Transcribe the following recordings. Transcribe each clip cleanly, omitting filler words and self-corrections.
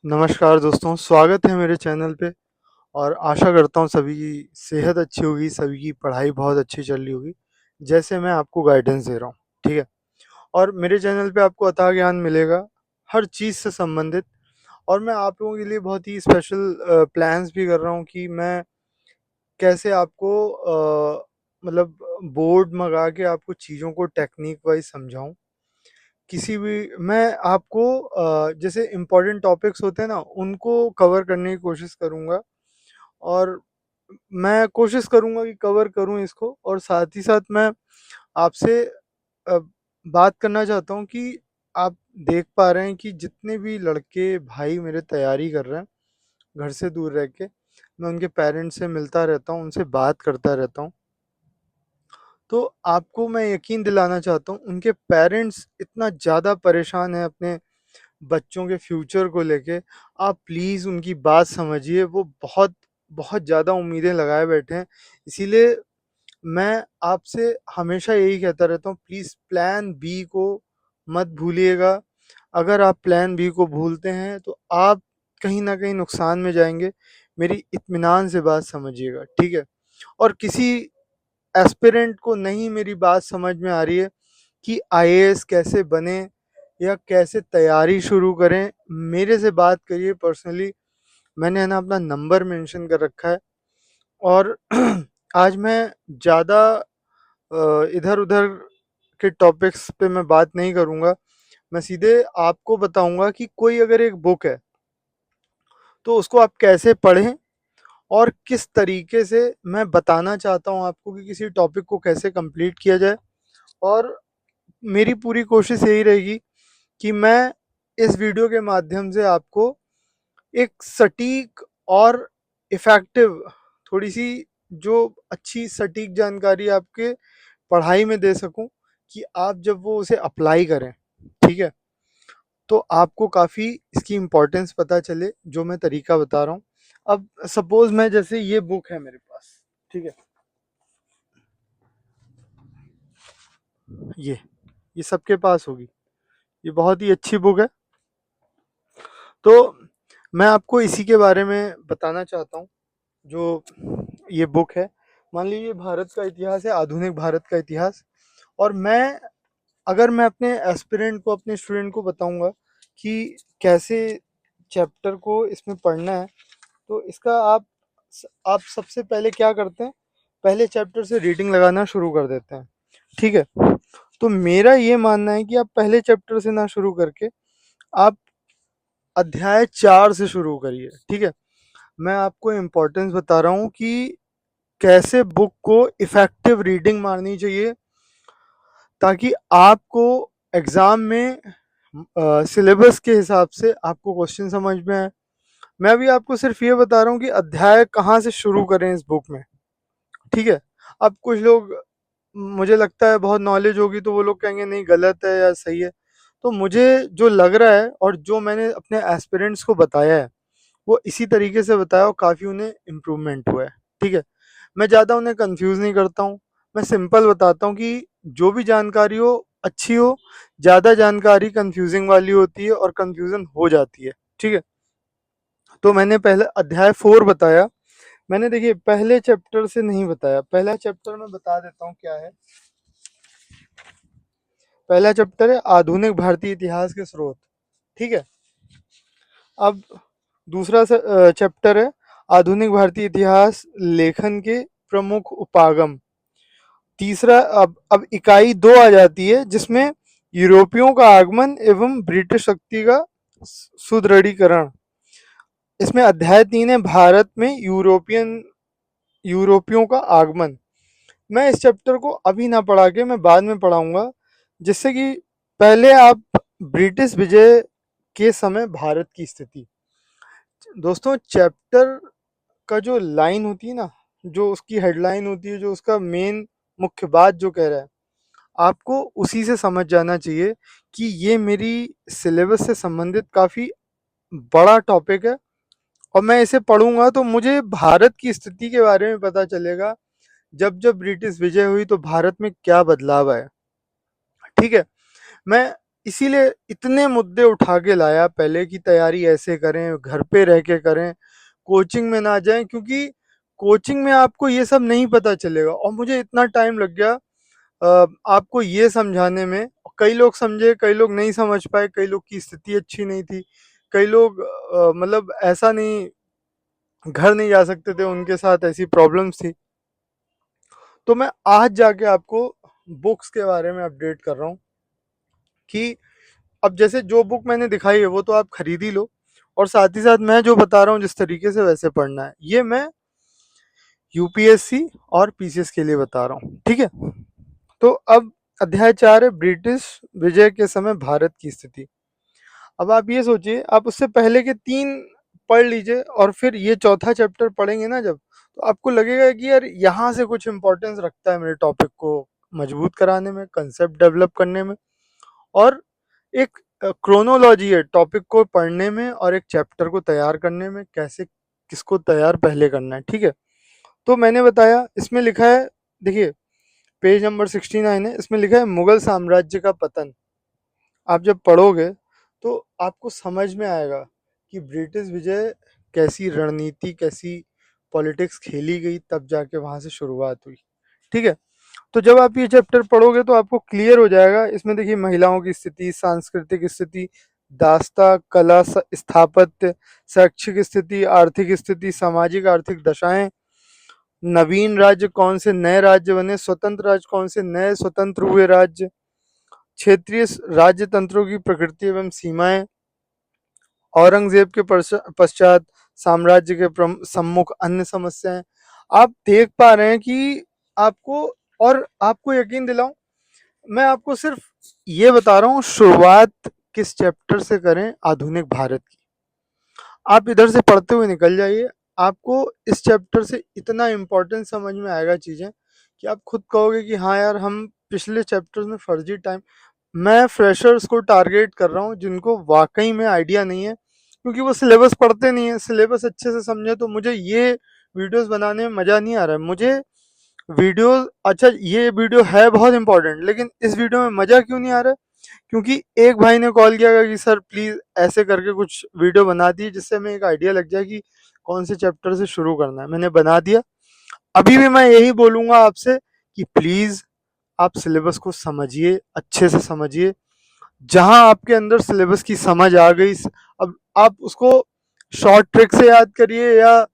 नमस्कार दोस्तों, स्वागत है मेरे चैनल पे। और आशा करता हूँ सभी की सेहत अच्छी होगी, सभी की पढ़ाई बहुत अच्छी चल रही होगी, जैसे मैं आपको गाइडेंस दे रहा हूँ, ठीक है? और मेरे चैनल पे आपको अथाह ज्ञान मिलेगा, हर चीज़ से संबंधित। और मैं आप लोगों के लिए बहुत ही स्पेशल प्लान्स भी कर रहा हूँ कि मैं कैसे आपको मतलब बोर्ड मँगा के आपको चीज़ों को टेक्नीक वाइज़ समझाऊँ। किसी भी मैं आपको जैसे इम्पोर्टेंट टॉपिक्स होते हैं ना, उनको कवर करने की कोशिश करूँगा। और मैं कोशिश करूँगा कि कवर करूँ इसको, और साथ ही साथ मैं आपसे अ, बात करना चाहता हूँ कि आप देख पा रहे हैं कि जितने भी लड़के भाई मेरे तैयारी कर रहे हैं घर से दूर रह के, मैं उनके पेरेंट्स से मिलता रहता हूँ, उनसे बात करता रहता हूँ। तो आपको मैं यकीन दिलाना चाहता हूँ, उनके पेरेंट्स इतना ज़्यादा परेशान हैं अपने बच्चों के फ्यूचर को लेके। आप प्लीज़ उनकी बात समझिए, वो बहुत बहुत ज़्यादा उम्मीदें लगाए बैठे हैं। इसीलिए मैं आपसे हमेशा यही कहता रहता हूँ, प्लीज़ प्लान बी को मत भूलिएगा। अगर आप प्लान बी को भूलते हैं तो आप कहीं न कहीं नुकसान में जाएँगे। मेरी इत्मीनान से बात समझिएगा, ठीक है? और किसी एस्पिरेंट को नहीं मेरी बात समझ में आ रही है कि आईएएस कैसे बने या कैसे तैयारी शुरू करें, मेरे से बात करिए पर्सनली। मैंने है ना अपना नंबर मेंशन कर रखा है। और आज मैं ज़्यादा इधर-उधर के टॉपिक्स पे मैं बात नहीं करूँगा। मैं सीधे आपको बताऊँगा कि कोई अगर एक बुक है, तो उसको आप कैसे पढ़ें, और किस तरीके से मैं बताना चाहता हूँ आपको कि किसी टॉपिक को कैसे कंप्लीट किया जाए। और मेरी पूरी कोशिश यही रहेगी कि मैं इस वीडियो के माध्यम से आपको एक सटीक और इफ़ेक्टिव, थोड़ी-सी जो अच्छी सटीक जानकारी आपके पढ़ाई में दे सकूँ, कि आप जब वो उसे अप्लाई करें, ठीक है? तो आपको काफ़ी इसकी इम्पोर्टेंस पता चले, जो मैं तरीका बता रहा हूँ। अब सपोज़ मैं, जैसे ये बुक है मेरे पास, ठीक है? ये ये सबके पास होगी। ये बहुत ही अच्छी बुक है। तो मैं आपको इसी के बारे में बताना चाहता हूँ, जो ये बुक है। मान लीजिए भारत का इतिहास है, आधुनिक भारत का इतिहास। और अगर मैं अपने एस्पिरेंट को, अपने स्टूडेंट को बताऊंगा कि कैसे चैप्टर को इसमें पढ़ना है, तो इसका आप सबसे पहले क्या करते हैं, पहले चैप्टर से रीडिंग लगाना शुरू कर देते हैं, ठीक है? तो मेरा ये मानना है कि आप पहले चैप्टर से ना शुरू करके आप अध्याय 4 से शुरू करिए, ठीक है? मैं आपको इम्पोर्टेंस बता रहा हूँ कि कैसे बुक को इफ़ेक्टिव रीडिंग मारनी चाहिए, ताकि आपको एग्ज़ाम में सिलेबस के हिसाब से आपको क्वेश्चन समझ में आए। मैं अभी आपको सिर्फ ये बता रहा हूँ कि अध्याय कहाँ से शुरू करें इस बुक में, ठीक है? अब कुछ लोग, मुझे लगता है बहुत नॉलेज होगी तो वो लोग कहेंगे नहीं गलत है या सही है। तो मुझे जो लग रहा है और जो मैंने अपने एस्पिरेंट्स को बताया है, वो इसी तरीके से बताया, और काफ़ी उन्हें इम्प्रूवमेंट हुआ है, ठीक है? मैं ज़्यादा उन्हें कन्फ्यूज़ नहीं करता हूँ। मैं सिंपल बताता हूँ कि जो भी जानकारी हो, अच्छी हो। ज़्यादा जानकारी कन्फ्यूज़िंग वाली होती है और कन्फ्यूज़न हो जाती है, ठीक है? तो मैंने पहले अध्याय 4 बताया। मैंने, देखिए, पहले चैप्टर से नहीं बताया। पहला चैप्टर मैं बता देता हूँ क्या है। पहला चैप्टर है आधुनिक भारतीय इतिहास के स्रोत, ठीक है? अब दूसरा चैप्टर है आधुनिक भारतीय इतिहास लेखन के प्रमुख उपागम। तीसरा, अब इकाई 2 आ जाती है, जिसमें यूरोपियों का आगमन एवं ब्रिटिश शक्ति का सुदृढ़ीकरण। इसमें अध्याय 3 है भारत में यूरोपियों का आगमन। मैं इस चैप्टर को अभी ना पढ़ा के मैं बाद में पढ़ाऊंगा, जिससे कि पहले आप ब्रिटिश विजय के समय भारत की स्थिति। दोस्तों, चैप्टर का जो लाइन होती है ना, जो उसकी हेडलाइन होती है, जो उसका मेन मुख्य बात जो कह रहा है, आपको उसी से समझ जाना चाहिए कि ये मेरी सिलेबस से संबंधित काफ़ी बड़ा टॉपिक है। और मैं इसे पढ़ूंगा तो मुझे भारत की स्थिति के बारे में पता चलेगा, जब जब ब्रिटिश विजय हुई तो भारत में क्या बदलाव आया, ठीक है? मैं इसीलिए इतने मुद्दे उठा के लाया, पहले की तैयारी ऐसे करें, घर पे रह के करें, कोचिंग में ना जाएं, क्योंकि कोचिंग में आपको ये सब नहीं पता चलेगा। और मुझे इतना टाइम लग गया आपको ये समझाने में। कई लोग समझे, कई लोग नहीं समझ पाए, कई लोग की स्थिति अच्छी नहीं थी, कई लोग मतलब ऐसा नहीं, घर नहीं जा सकते थे, उनके साथ ऐसी प्रॉब्लम्स थी। तो मैं आज जाके आपको बुक्स के बारे में अपडेट कर रहा हूँ कि अब जैसे जो बुक मैंने दिखाई है वो तो आप खरीद ही लो, और साथ ही साथ मैं जो बता रहा हूँ जिस तरीके से वैसे पढ़ना है, ये मैं यूपीएससी और पीसीएस के लिए बता रहा हूँ, ठीक है। तो अब अध्याय 4 है ब्रिटिश विजय के समय भारत की स्थिति। अब आप ये सोचिए, आप उससे पहले के 3 पढ़ लीजिए और फिर ये चौथा चैप्टर पढ़ेंगे ना जब, तो आपको लगेगा कि यार यहाँ से कुछ इंपॉर्टेंस रखता है मेरे टॉपिक को मजबूत कराने में, कंसेप्ट डेवलप करने में, और एक क्रोनोलॉजी है टॉपिक को पढ़ने में और एक चैप्टर को तैयार करने में, कैसे किसको तैयार पहले करना है, ठीक है। तो मैंने बताया, इसमें लिखा है, देखिए पेज नंबर 69 है, इसमें लिखा है मुगल साम्राज्य का पतन। आप जब पढ़ोगे तो आपको समझ में आएगा कि ब्रिटिश विजय कैसी रणनीति, कैसी पॉलिटिक्स खेली गई, तब जाके वहां से शुरुआत हुई, ठीक है। तो जब आप ये चैप्टर पढ़ोगे तो आपको क्लियर हो जाएगा। इसमें देखिए महिलाओं की स्थिति, सांस्कृतिक स्थिति, दास्ता, कला, स्थापत्य, शैक्षिक स्थिति, आर्थिक स्थिति, सामाजिक आर्थिक दशाएं, नवीन राज्य कौन से नए राज्य बने, स्वतंत्र राज्य कौन से नए स्वतंत्र हुए राज्य, क्षेत्रीय राज्य तंत्रों की प्रकृति एवं सीमाएं, औरंगजेब के पश्चात साम्राज्य के सम्मुख अन्य समस्याएं। आप देख पा रहे हैं कि आपको, और आपको यकीन दिलाऊं, मैं आपको सिर्फ ये बता रहा हूँ शुरुआत किस चैप्टर से करें, आधुनिक भारत की। आप इधर से पढ़ते हुए निकल जाइए, आपको इस चैप्टर से इतना इम्पोर्टेंट समझ में आएगा चीज़ें कि आप खुद कहोगे कि हाँ यार, हम पिछले चैप्टर्स में फर्जी टाइम। मैं फ्रेशर्स को टारगेट कर रहा हूँ जिनको वाकई में आइडिया नहीं है, क्योंकि वो सिलेबस पढ़ते नहीं है। सिलेबस अच्छे से समझे तो मुझे ये वीडियोस बनाने में मज़ा नहीं आ रहा है। मुझे वीडियो, अच्छा ये वीडियो है बहुत इंपॉर्टेंट, लेकिन इस वीडियो में मज़ा क्यों नहीं आ रहा है? क्योंकि एक भाई ने कॉल किया कि सर प्लीज़ ऐसे करके कुछ वीडियो बना दी जिससे हमें एक आइडिया लग जाए कि कौन से चैप्टर से शुरू करना है। मैंने बना दिया। अभी भी मैं यही बोलूँगा आपसे कि प्लीज़ आप सिलेबस को समझिए, अच्छे से समझिए। जहाँ आपके अंदर सिलेबस की समझ आ गई, अब आप उसको शॉर्ट ट्रिक से याद करिए या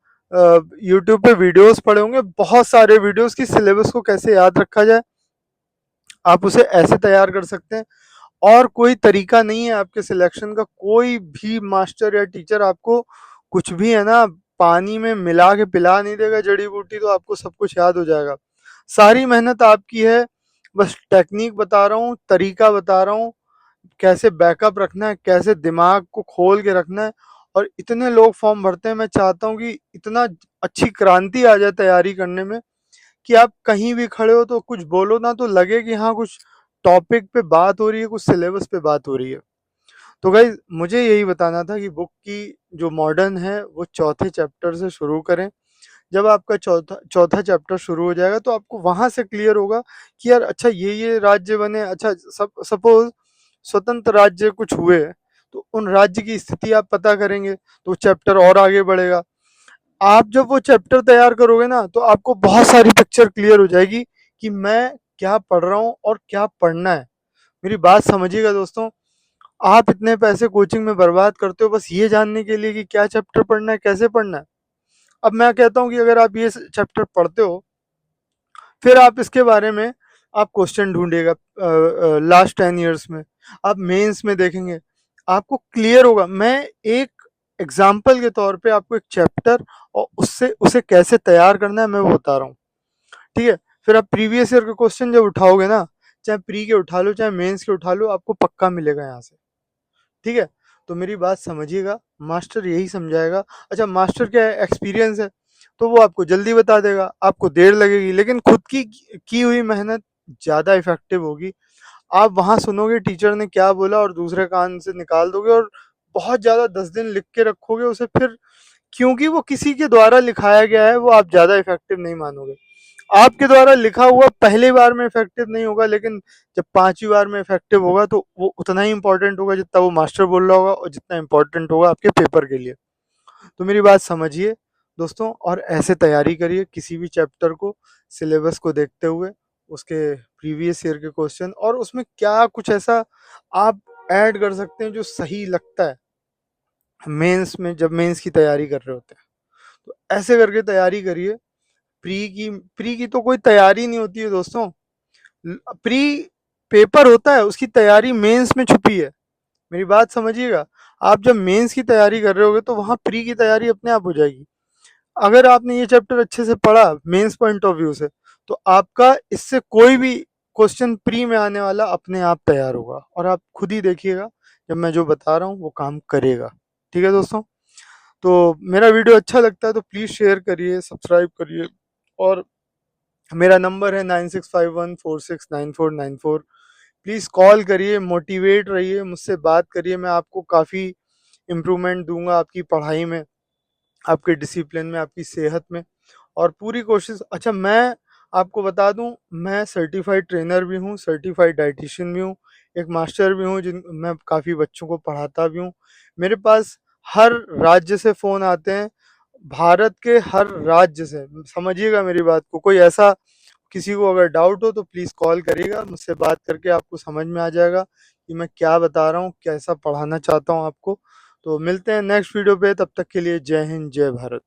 यूट्यूब पे वीडियोस पड़े होंगे बहुत सारे वीडियोस की सिलेबस को कैसे याद रखा जाए, आप उसे ऐसे तैयार कर सकते हैं। और कोई तरीका नहीं है आपके सिलेक्शन का, कोई भी मास्टर या टीचर आपको कुछ भी है ना पानी में मिला के पिला नहीं देगा जड़ी बूटी, तो आपको सब कुछ याद हो जाएगा। सारी मेहनत आपकी है, बस टेक्निक बता रहा हूँ, तरीका बता रहा हूँ, कैसे बैकअप रखना है, कैसे दिमाग को खोल के रखना है। और इतने लोग फॉर्म भरते हैं, मैं चाहता हूँ कि इतना अच्छी क्रांति आ जाए तैयारी करने में कि आप कहीं भी खड़े हो तो कुछ बोलो ना तो लगे कि हाँ कुछ टॉपिक पे बात हो रही है, कुछ सिलेबस पे बात हो रही है। तो गाइज मुझे यही बताना था कि बुक की जो मॉडर्न है वो चौथे चैप्टर से शुरू करें। जब आपका चौथा चौथा चैप्टर शुरू हो जाएगा तो आपको वहां से क्लियर होगा कि यार अच्छा ये राज्य बने, अच्छा सपोज स्वतंत्र राज्य कुछ हुए, तो उन राज्य की स्थिति आप पता करेंगे तो चैप्टर और आगे बढ़ेगा। आप जब वो चैप्टर तैयार करोगे ना तो आपको बहुत सारी पिक्चर क्लियर हो जाएगी कि मैं क्या पढ़ रहा हूँ और क्या पढ़ना है। मेरी बात समझिएगा दोस्तों, आप इतने पैसे कोचिंग में बर्बाद करते हो बस ये जानने के लिए कि क्या चैप्टर पढ़ना है, कैसे पढ़ना है। अब मैं कहता हूँ कि अगर आप ये चैप्टर पढ़ते हो, फिर आप इसके बारे में आप क्वेश्चन ढूंढिएगा लास्ट 10 ईयर्स में, आप मेंस में देखेंगे, आपको क्लियर होगा। मैं एक एग्जाम्पल के तौर पे आपको एक चैप्टर और उससे उसे कैसे तैयार करना है मैं वो बता रहा हूँ, ठीक है। फिर आप प्रीवियस ईयर के क्वेश्चन जब उठाओगे ना, चाहे प्री के उठा लो चाहे मेंस के उठा लो, आपको पक्का मिलेगा यहाँ से, ठीक है। तो मेरी बात समझिएगा, मास्टर यही समझाएगा। अच्छा मास्टर क्या है, एक्सपीरियंस है, तो वो आपको जल्दी बता देगा, आपको देर लगेगी, लेकिन खुद की हुई मेहनत ज़्यादा इफेक्टिव होगी। आप वहाँ सुनोगे टीचर ने क्या बोला और दूसरे कान से निकाल दोगे और बहुत ज़्यादा 10 दिन लिख के रखोगे उसे, फिर क्योंकि वो किसी के द्वारा लिखाया गया है वो आप ज़्यादा इफेक्टिव नहीं मानोगे। आपके द्वारा लिखा हुआ पहली बार में इफेक्टिव नहीं होगा, लेकिन जब 5वीं बार में इफेक्टिव होगा तो वो उतना ही इंपॉर्टेंट होगा जितना वो मास्टर बोल रहा होगा, और जितना इंपॉर्टेंट होगा आपके पेपर के लिए। तो मेरी बात समझिए दोस्तों, और ऐसे तैयारी करिए किसी भी चैप्टर को सिलेबस को देखते हुए, उसके प्रीवियस ईयर के क्वेश्चन, और उसमें क्या कुछ ऐसा आप ऐड कर सकते हैं जो सही लगता है मेंस में, जब मेंस की तैयारी कर रहे होते हैं। तो ऐसे करके तैयारी करिए। प्री की तो कोई तैयारी नहीं होती है दोस्तों। प्री पेपर होता है, उसकी तैयारी मेंस में छुपी है। मेरी बात समझिएगा। आप जब मेंस की तैयारी कर रहे होगे तो वहां प्री की तैयारी अपने आप हो जाएगी। अगर आपने ये चैप्टर अच्छे से पढ़ा मेंस पॉइंट ऑफ व्यू से, तो आपका इससे कोई भी क्वेश्चन प्री में आने वाला अपने आप तैयार होगा, और आप खुद ही देखिएगा जब मैं जो बता रहा हूँ वो काम करेगा। ठीक है दोस्तों। तो मेरा वीडियो अच्छा लगता है तो प्लीज़ शेयर करिए, सब्सक्राइब करिए, और मेरा नंबर है 9651469494। प्लीज़ कॉल करिए, मोटिवेट रहिए, मुझसे बात करिए। मैं आपको काफ़ी इम्प्रूवमेंट दूंगा आपकी पढ़ाई में, आपके डिसिप्लिन में, आपकी सेहत में, और पूरी कोशिश। अच्छा, मैं आपको बता दूं, मैं सर्टिफाइड ट्रेनर भी हूँ, सर्टिफाइड डाइटिशियन भी हूँ, एक मास्टर भी हूँ, जिन मैं काफ़ी बच्चों को पढ़ाता भी हूँ। मेरे पास हर राज्य से फ़ोन आते हैं, भारत के हर राज्य से। समझिएगा मेरी बात को। कोई ऐसा किसी को अगर डाउट हो तो प्लीज़ कॉल करिएगा, मुझसे बात करके आपको समझ में आ जाएगा कि मैं क्या बता रहा हूँ, कैसा पढ़ाना चाहता हूँ आपको। तो मिलते हैं नेक्स्ट वीडियो पे, तब तक के लिए जय हिंद, जय भारत।